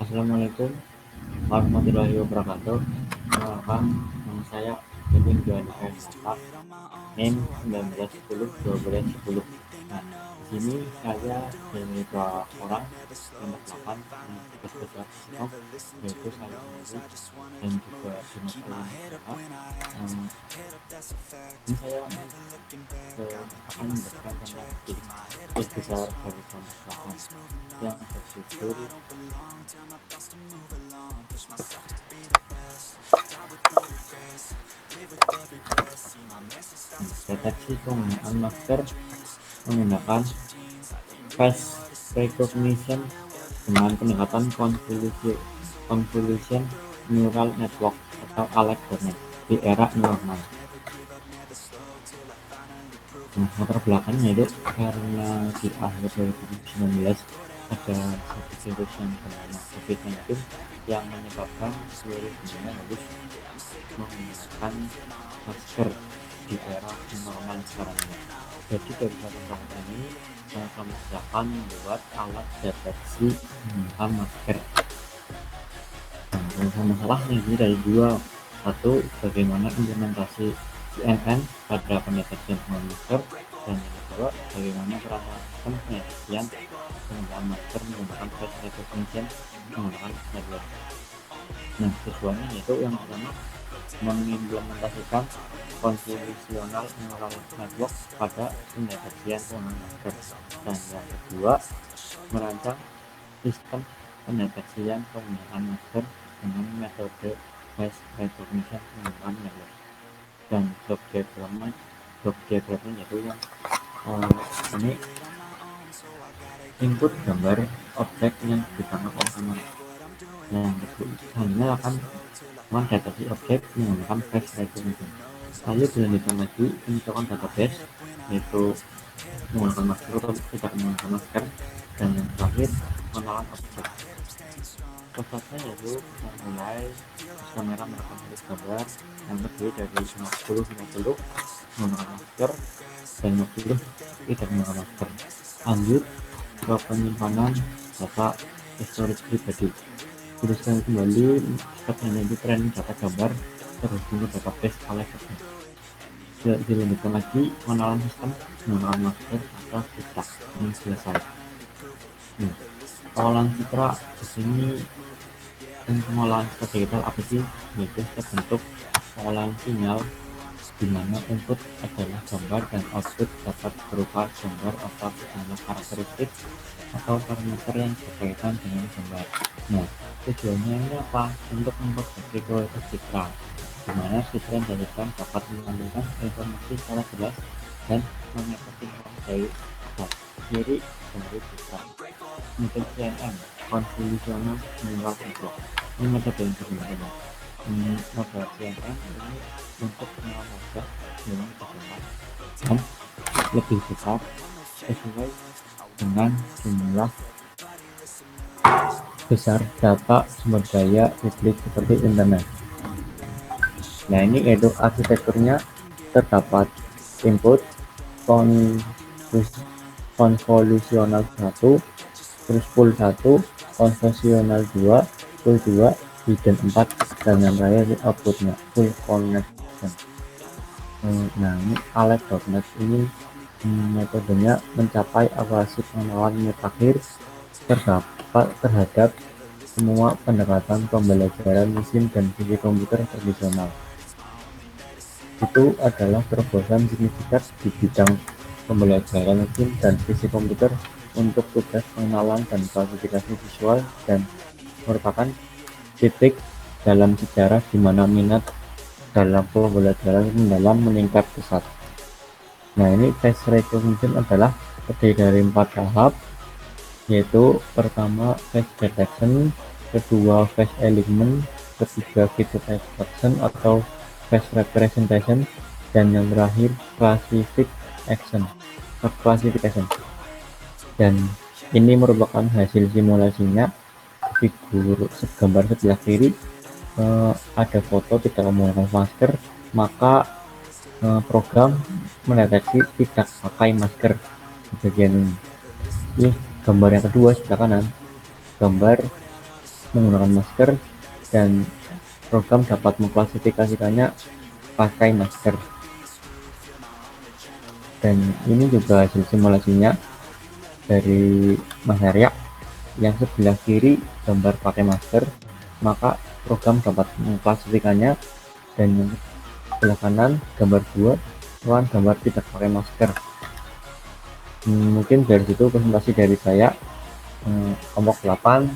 Assalamualaikum warahmatullahi wabarakatuh. Perkenalkan, nama saya Kevin Johan Mata, NIM 1910 1210. Nah, di sini saya dan beberapa orang yang berlapan tugas besar Psikom, yaitu saya sendiri dan juga Dimas Alam Jahat. Ini saya akan memberikan tentang tugas besar dari kelompok 8 yang berjudul deteksi penggunaan masker menggunakan face recognition dengan pendekatan convolution neural network atau ALEC.net di era normal. Nah, latar belakangnya itu karena di akhir 2019 ada satu virus yang bernama COVID-19 yang menyebabkan seluruh dunia harus menggunakan masker di era normal sekarang ini. Jadi dari satu program ini kami akan membuat alat deteksi menggunakan masker. Nah, masalahnya ini dari dua. Satu, bagaimana implementasi CNN pada pendeteksian penggunaan masker, dan yang kedua, bagaimana peralatan sistem pendeteksian penggunaan masker menggunakan face recognition menggunakan hardware. Nah, tujuannya yaitu yang pertama mengimplementasikan convolutional neural network pada pendeteksian penggunaan masker, dan yang kedua merancang sistem pendeteksian penggunaan masker dengan metode face recognition menggunakan network. Dan block diagramnya yaitu yang ini input gambar objek yang ditangkap oleh kamera. Nah, yang kedua akan mendeteksi objek menggunakan face recognition. Lalu dilanjutkan lagi penyusunan database, yaitu menggunakan masker atau tidak menggunakan masker, dan yang terakhir pengenalan objek. Prosesnya yaitu memulai kamera merekam gambar yang terdiri dari 50-50 menggunakan masker dan 50 tidak menggunakan masker. Lanjut ke penyimpanan data historis pribadi. Tuliskan kembali stepnya itu training data gambar terhubung ke database ALEC.net. Dilanjutkan lagi pengenalan sistem menggunakan masker atau tidak. Ini selesai. Pengolahan citra di sini pengolahan citra digital apa sih? Yaitu bentuk pengolahan sinyal di mana input adalah gambar dan output dapat berupa gambar atau sejumlah karakteristik atau parameter yang berkaitan dengan gambar. Nah, tujuannya ini apa? Untuk memperbaiki kualitas citra, di mana citra yang dihasilkan dapat mengampilkan informasi secara jelas dan mengikuti dari kiri dari citra. Metode CNN, convolutional neural network. Ini metode yang digunakan. Model CNN ini untuk pengenalan wajah dengan besar dan lebih besar sesuai dengan jumlah besar data sumber daya publik seperti internet. Nah, ini yaitu arsitekturnya terdapat input konvolusional 1, terus full 1, konvensional 2, full 2, hidden 4, dan yang terakhir outputnya full connection. Nah, ini ALEC.net ini metodenya mencapai akurasi pengenalan mutakhir terhadap semua pendekatan pembelajaran mesin dan visi komputer tradisional. Itu adalah terobosan signifikan di bidang pembelajaran mesin dan visi komputer untuk tugas pengenalan dan klasifikasi visual, dan merupakan titik dalam sejarah di mana minat dalam pembelajaran mendalam meningkat pesat. Nah, ini face recognition adalah terdiri dari 4 tahap, yaitu pertama face detection, kedua face alignment, ketiga feature extraction atau face representation, dan yang terakhir classification. Dan ini merupakan hasil simulasinya. Figur gambar sebelah kiri ada foto tidak menggunakan masker, maka program mendeteksi tidak pakai masker di bagian ini. Gambar yang kedua sebelah kanan, gambar menggunakan masker, dan program dapat mengklasifikasikannya pakai masker. Dan ini juga hasil simulasinya dari Mas Arya. Yang sebelah kiri gambar pakai masker, maka program dapat mengklasifikasikannya, dan yang sebelah kanan gambar 2 merupakan gambar tidak pakai masker. Mungkin dari situ presentasi dari saya. Kelompok 8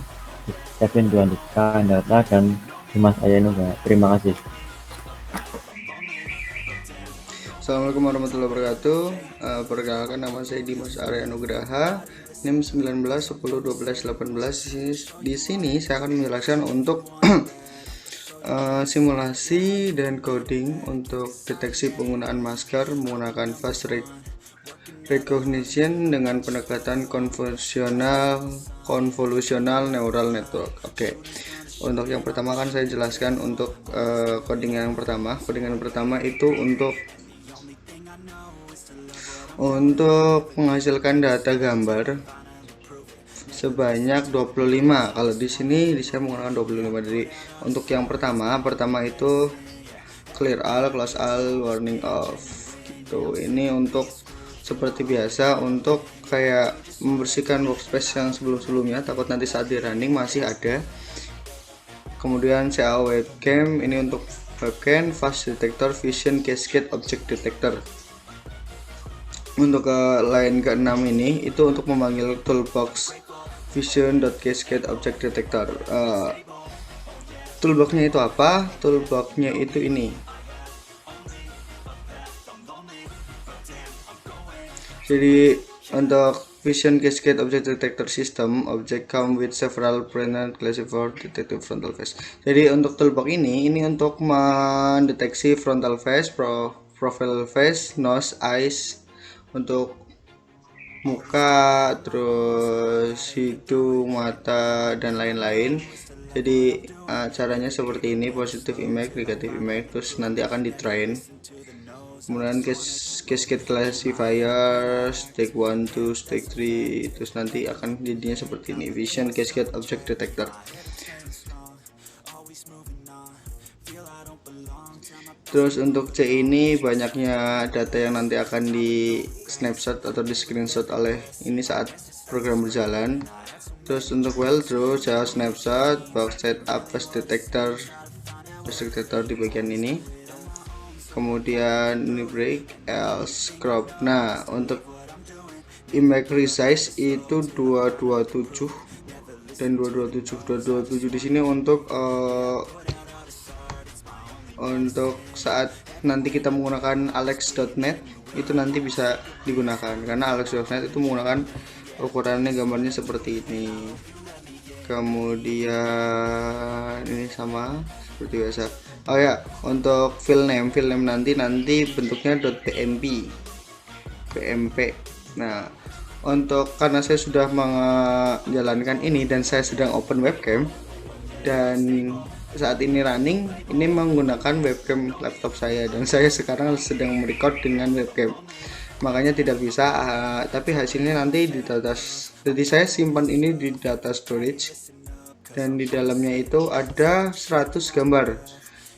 Kevin Duandika Andata dan Dimas Ayanuga. Terima kasih. Assalamualaikum warahmatullahi wabarakatuh. Perkenalkan, nama saya Dimas Arya Nugraha, NIM 19 10 12 18. Di sini saya akan menjelaskan untuk simulasi dan coding untuk deteksi penggunaan masker menggunakan face recognition dengan pendekatan convolutional neural network. Oke. Untuk yang pertama kan saya jelaskan untuk coding yang pertama. Coding yang pertama itu untuk menghasilkan data gambar sebanyak 25. Kalau di sini saya menggunakan 25. Jadi untuk yang pertama itu clear all, close all, warning off gitu. Ini untuk seperti biasa untuk kayak membersihkan workspace yang sebelum-sebelumnya, takut nanti saat di running masih ada. Kemudian CA webcam, ini untuk webcam, fast detector, vision cascade object detector. Untuk line ke-6 ini itu untuk memanggil toolbox vision.cascade object detector. Toolboxnya itu apa? Toolboxnya itu ini. Jadi untuk vision cascade object detector system, object come with several prominent classifier detective frontal face. Jadi untuk toolbox ini untuk mendeteksi frontal face, profile face, nose, eyes, untuk muka, terus hidung, mata, dan lain-lain. Jadi caranya seperti ini, positive image, negative image, terus nanti akan di train. Kemudian cascade classifier, stake 1, 2, stake 3, terus nanti akan jadinya seperti ini, vision cascade object detector. Terus untuk C ini banyaknya data yang nanti akan di snapshot atau di screenshot oleh ini saat program berjalan. Terus untuk well through saya snapshot, box setup, face detector di bagian ini. Kemudian ini break, else, crop. Nah untuk image resize itu 227 dan 227 di sini untuk saat nanti kita menggunakan alex.net itu nanti bisa digunakan, karena alex.net itu menggunakan ukurannya gambarnya seperti ini. Kemudian ini sama seperti biasa. Oh ya, untuk file name nanti bentuknya .pmp. Nah, karena saya sudah menjalankan ini dan saya sedang open webcam dan saat ini running, ini menggunakan webcam laptop saya dan saya sekarang sedang merecord dengan webcam, makanya tidak bisa tapi hasilnya nanti di data. Jadi saya simpan ini di data storage dan di dalamnya itu ada 100 gambar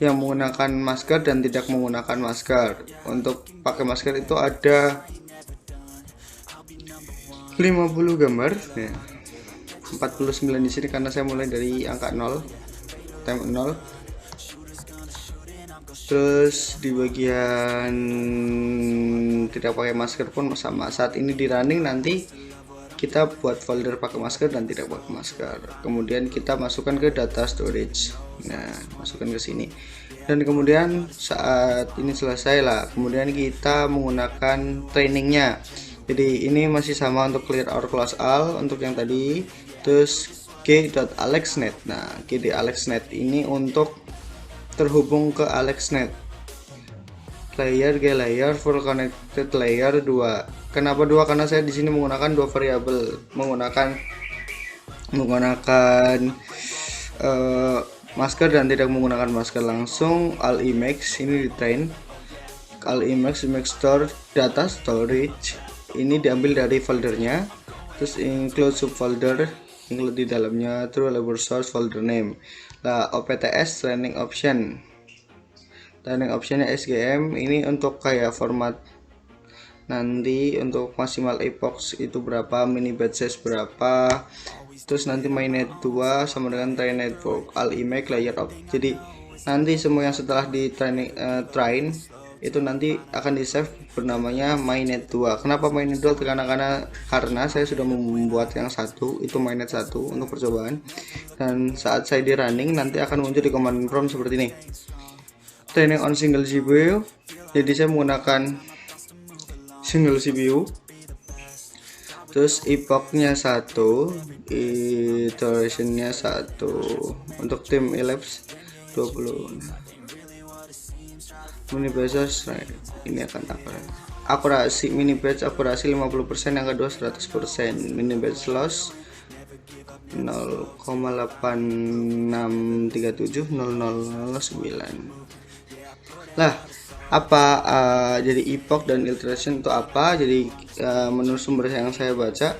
yang menggunakan masker dan tidak menggunakan masker. Untuk pakai masker itu ada 50 gambar ya. 49 di sini karena saya mulai dari angka 0, time 0. Terus di bagian tidak pakai masker pun sama. Saat ini di running, nanti kita buat folder pakai masker dan tidak pakai masker. Kemudian kita masukkan ke data storage. Nah, masukkan ke sini. Dan kemudian saat ini selesai lah, kemudian kita menggunakan trainingnya. Jadi ini masih sama untuk clear or close all untuk yang tadi. Terus g.alexnet. Nah, g.alexnet ini untuk terhubung ke alexnet. Layer layer full connected layer 2. Kenapa 2? Karena saya di sini menggunakan 2 variabel, menggunakan masker dan tidak menggunakan masker. Langsung all image ini di train. All image store data storage ini diambil dari foldernya. Terus include subfolder include di dalamnya true label source folder name. Lah OPTS training optionnya SGM ini untuk kayak format nanti untuk maksimal epoch itu berapa, mini batch size berapa, terus nanti mainnet 2 sama dengan train network all image layer of. Jadi nanti semua yang setelah di train itu nanti akan di save bernamanya mainnet 2. Kenapa mainnet 2? Karena saya sudah membuat yang satu itu mainnet 1 untuk percobaan, dan saat saya di running nanti akan muncul di command prompt seperti ini, training on single CPU. Jadi saya menggunakan single CPU, terus epochnya 1, iterationnya 1, untuk tim elapse 20, mini batch ini akan akurasi mini batch akurasi 50%, yang kedua 100%, mini batch loss 0,86370009. Lah jadi epoch dan iteration itu apa? Jadi menurut sumber yang saya baca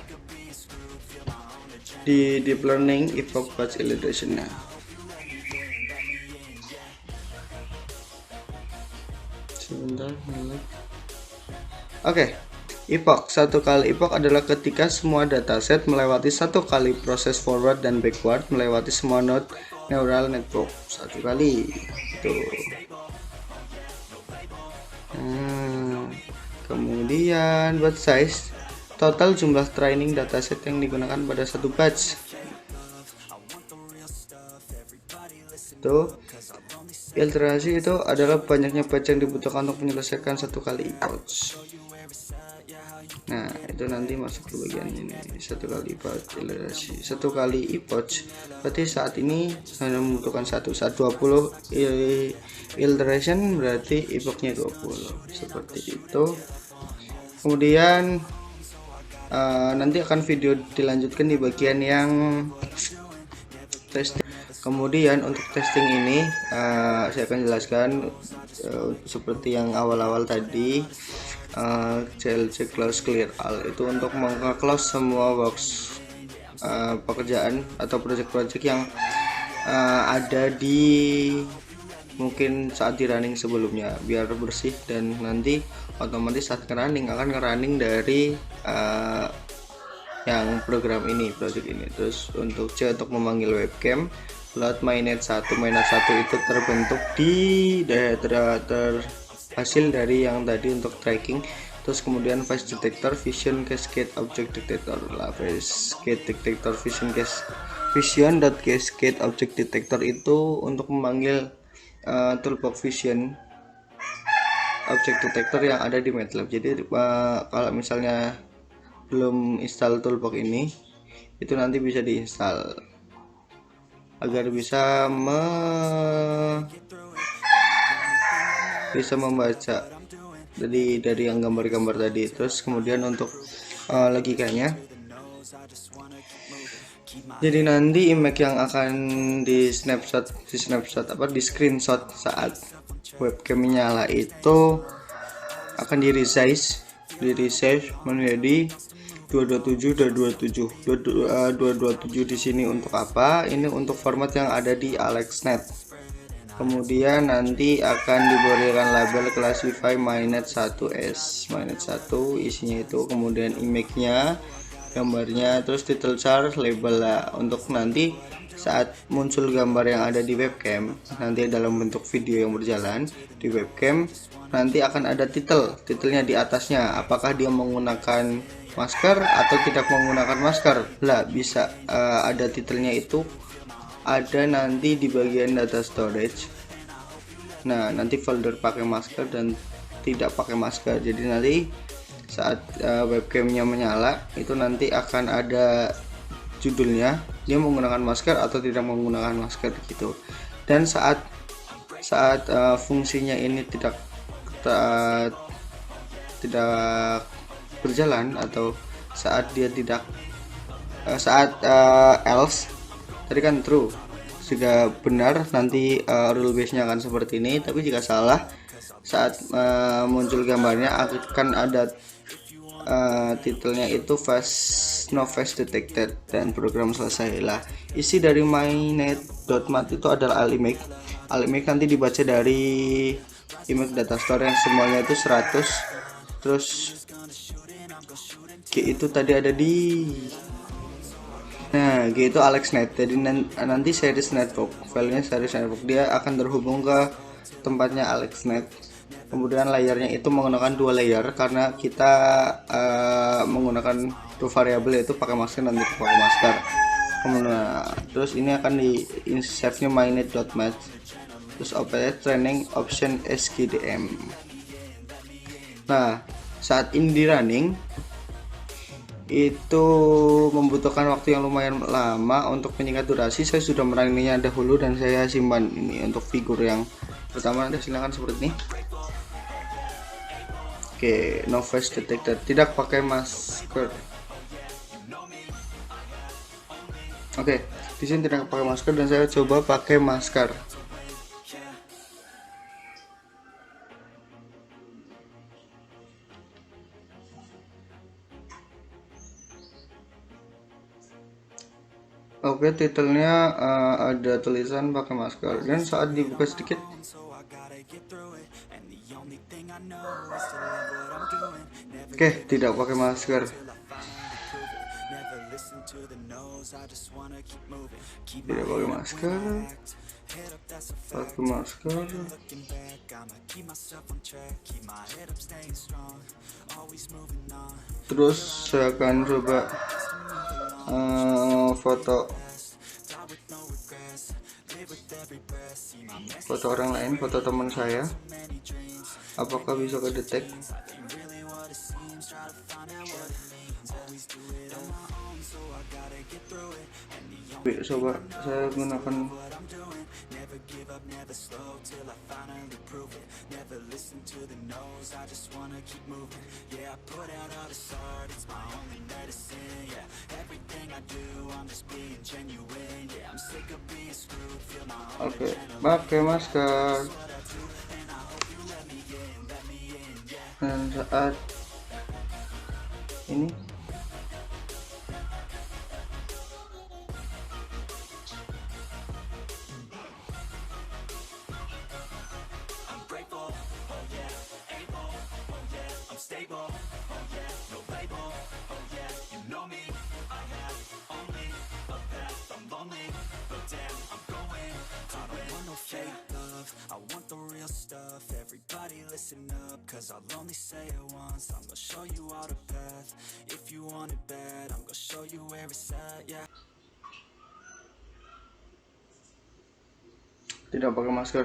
di deep learning epoch batch iteration-nya. Sebentar. Oke. Epoch. Satu kali epoch adalah ketika semua dataset melewati satu kali proses forward dan backward melewati semua node neural network satu kali. Itu. Kemudian batch size, total jumlah training dataset yang digunakan pada satu batch. Itu iterasi itu adalah banyaknya batch yang dibutuhkan untuk menyelesaikan satu kali epoch. Nah, itu nanti masuk ke bagian ini, satu kali epoch iterasi. Satu kali epoch berarti saat ini hanya membutuhkan satu. Saat 20 iteration berarti epochnya 20, seperti itu. Kemudian nanti akan video dilanjutkan di bagian yang testing. Kemudian untuk testing ini saya akan jelaskan seperti yang awal-awal tadi, CLC close clear all itu untuk meng-close semua box pekerjaan atau project-project yang ada di mungkin saat di running sebelumnya, biar bersih dan nanti otomatis saat running akan running dari yang program ini, project ini. Terus untuk C untuk memanggil webcam, load mainnet 1 itu terbentuk di hasil dari yang tadi untuk tracking. Terus kemudian face detector, vision cascade object detector lah, cascade detector, vision cascade object detector itu untuk memanggil toolbox vision object detector yang ada di MATLAB. Jadi kalau misalnya belum install toolbox ini, itu nanti bisa diinstal agar bisa membaca dari yang gambar-gambar tadi. Terus kemudian untuk logikanya, jadi nanti image yang akan di screenshot saat webcam nyala itu akan di resize menjadi 227 di sini. Untuk apa? Ini untuk format yang ada di AlexNet. Kemudian nanti akan diberikan label classify mainnet 1s, mainnet 1 isinya itu, kemudian image-nya, gambarnya, terus title char, label lah. Untuk nanti saat muncul gambar yang ada di webcam nanti dalam bentuk video yang berjalan di webcam, nanti akan ada titelnya di atasnya, apakah dia menggunakan masker atau tidak menggunakan masker lah, bisa ada titelnya itu ada nanti di bagian data storage. Nah, nanti folder pakai masker dan tidak pakai masker. Jadi nanti saat webcamnya menyala itu nanti akan ada judulnya, dia menggunakan masker atau tidak menggunakan masker gitu. Dan saat fungsinya ini tidak berjalan, atau saat dia tidak else tadi kan true, jika benar nanti rule base nya akan seperti ini. Tapi jika salah, saat muncul gambarnya akan ada titelnya itu no face detected dan program selesai lah. Isi dari mainnet.mat itu adalah alimake nanti dibaca dari image data store yang semuanya itu 100, terus G itu tadi ada di G itu AlexNet, jadi nanti series network, filenya series network, dia akan terhubung ke tempatnya AlexNet. Kemudian layarnya itu menggunakan 2 layer karena kita menggunakan 2 variabel, yaitu pakai masker dan tidak pakai masker. Kemudian terus ini akan di save nya mainnet.mat, terus operate training option SKDM. Nah, saat ini di running itu membutuhkan waktu yang lumayan lama. Untuk menyingkat durasi, saya sudah merunningnya dahulu dan saya simpan ini untuk figur yang pertama. Anda silakan seperti ini. Oke, no face detected, tidak pakai masker. Oke, di sini tidak pakai masker dan saya coba pakai masker. Oke, titelnya ada tulisan pakai masker, dan saat dibuka sedikit tidak pakai masker. Tidak pakai masker. Pakai masker. Terus saya akan coba foto orang lain, foto teman saya, apakah bisa kedetek. Coba saya gunakan oke, pakai masker. Dan saat ini I want the real stuff. Everybody listen up, cause I'll only say it once. I'm gonna show you all the path. If you want it bad, I'm gonna show you where it's at, yeah. tidak pakai masker.